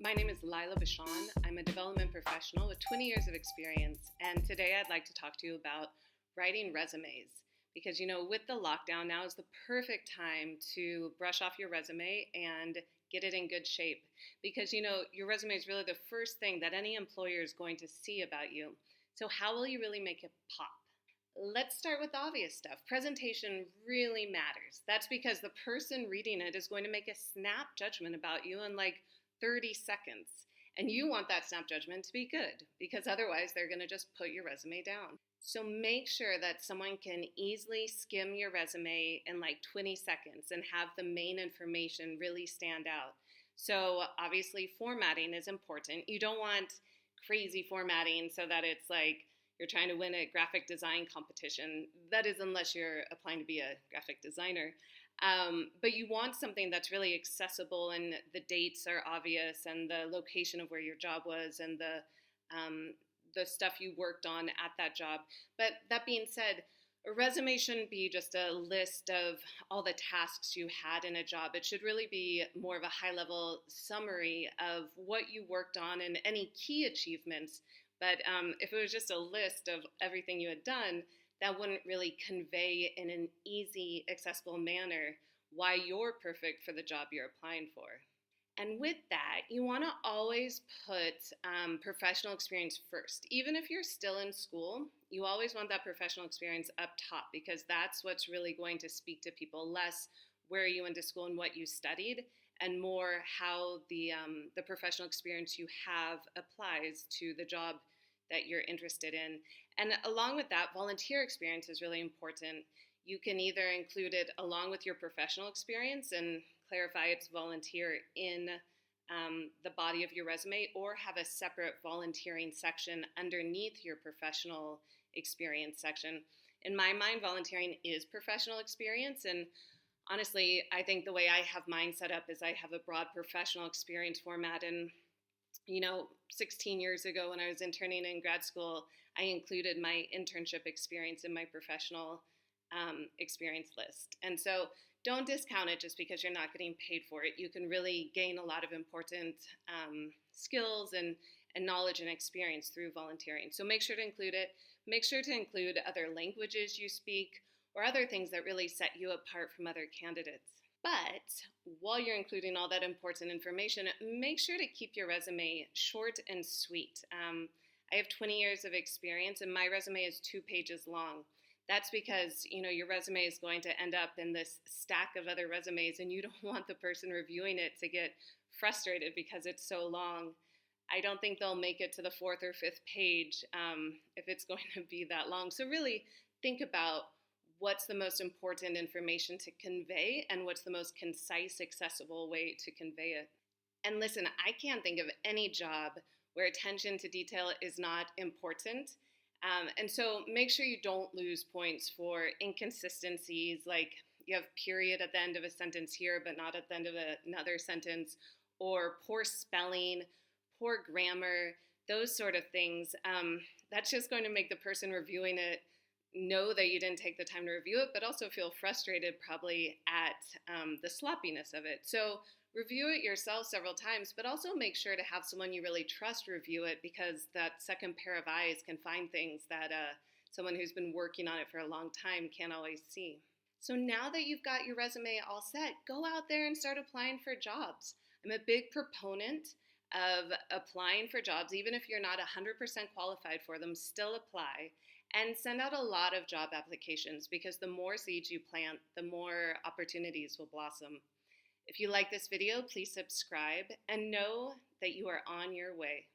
My name is Lila Bashan. I'm a development professional with 20 years of experience, and today I'd like to talk to you about writing resumes. Because, with the lockdown, now is the perfect time to brush off your resume and get it in good shape. Because, your resume is really the first thing that any employer is going to see about you. So, how will you really make it pop? Let's start with the obvious stuff. Presentation really matters. That's because the person reading it is going to make a snap judgment about you in like 30 seconds. And you want that snap judgment to be good because otherwise they're going to just put your resume down. So make sure that someone can easily skim your resume in like 20 seconds and have the main information really stand out. So obviously formatting is important. You don't want crazy formatting so that it's like you're trying to win a graphic design competition. That is, unless you're applying to be a graphic designer. But you want something that's really accessible and the dates are obvious and the location of where your job was and the stuff you worked on at that job. But that being said, a resume shouldn't be just a list of all the tasks you had in a job. It should really be more of a high-level summary of what you worked on and any key achievements. But if it was just a list of everything you had done, that wouldn't really convey in an easy, accessible manner why you're perfect for the job you're applying for. And with that, you want to always put professional experience first. Even if you're still in school, you always want that professional experience up top because that's what's really going to speak to people, less where you went to school and what you studied, and more how the professional experience you have applies to the job that you're interested in. And along with that, volunteer experience is really important. You can either include it along with your professional experience and clarify it's volunteer in the body of your resume, or have a separate volunteering section underneath your professional experience section. In my mind, volunteering is professional experience, and honestly, I think the way I have mine set up is I have a broad professional experience format. And 16 years ago when I was interning in grad school, I included my internship experience in my professional experience list. And so don't discount it just because you're not getting paid for it. You can really gain a lot of important skills and knowledge and experience through volunteering. So make sure to include it. Make sure to include other languages you speak or other things that really set you apart from other candidates. But while you're including all that important information, make sure to keep your resume short and sweet. I have 20 years of experience and my resume is 2 pages long. That's because, your resume is going to end up in this stack of other resumes and you don't want the person reviewing it to get frustrated because it's so long. I don't think they'll make it to the 4th or 5th page if it's going to be that long. So really think about what's the most important information to convey and what's the most concise, accessible way to convey it. And listen, I can't think of any job where attention to detail is not important. And so make sure you don't lose points for inconsistencies, like you have period at the end of a sentence here, but not at the end of another sentence, or poor spelling, poor grammar, those sort of things. That's just going to make the person reviewing it know that you didn't take the time to review it, but also feel frustrated probably at the sloppiness of it. So review it yourself several times, but also make sure to have someone you really trust review it, because that second pair of eyes can find things that someone who's been working on it for a long time can't always see. So now that you've got your resume all set, go out there and start applying for jobs. I'm a big proponent of applying for jobs. Even if you're not 100% qualified for them, still apply. And send out a lot of job applications, because the more seeds you plant, the more opportunities will blossom. If you like this video, please subscribe and know that you are on your way.